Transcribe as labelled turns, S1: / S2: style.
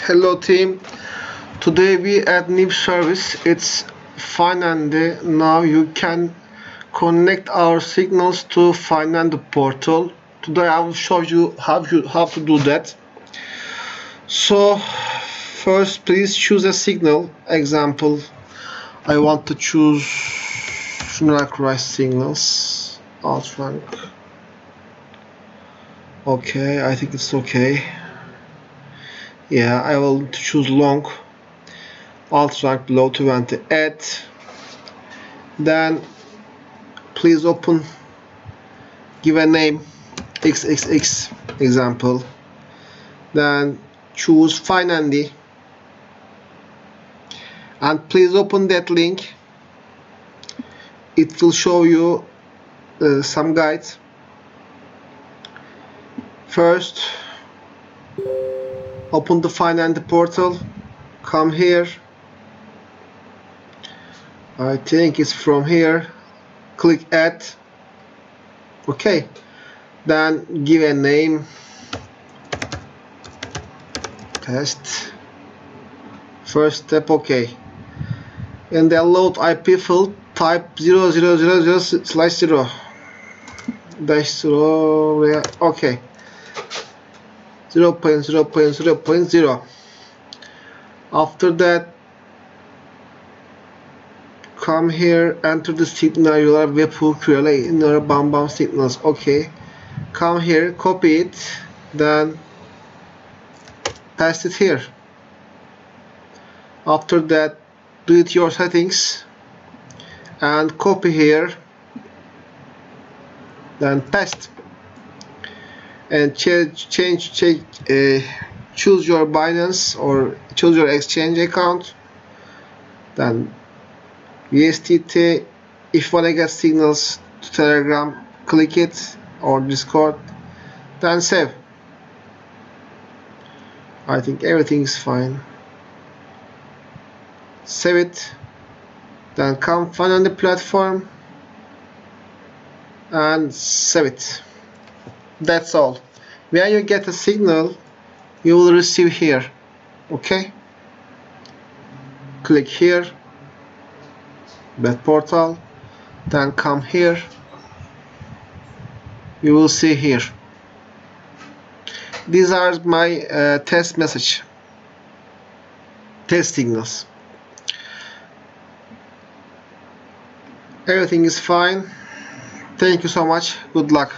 S1: Hello team. Today we add new service. It's Finandy. Now you can connect our signals to Finandy portal. Today I will show you how to do that. So first please choose a signal. Example, I want to choose Rice signals. Outrank. Okay, I think it's okay. Yeah, I will choose long. Outrank below 20. Add. Then please open. Give a name. XXX example. Then choose Finandy. And please open that link. It will show you some guides. First, open the Finandy portal. Come here. I think it's from here. Click add. Okay. Then give a name. Test. First step, okay. And then load IP field. Type 0000/0 -0. Okay. 0.0.0.0. After that, come here, enter the signal URL webhook QLA in our Bambamsignals. Okay. Come here, copy it, then paste it here. After that, do it your settings and copy here, then paste. And choose your Binance or choose your exchange account. Then USDT. If you want to get signals to Telegram, click it, or Discord. Then save. I think everything is fine. Save it. Then come find on the platform and save it. That's all. When you get a signal, you will receive here. Okay. Click here. That portal. Then come here. You will see here. These are my test message. Test signals. Everything is fine. Thank you so much. Good luck.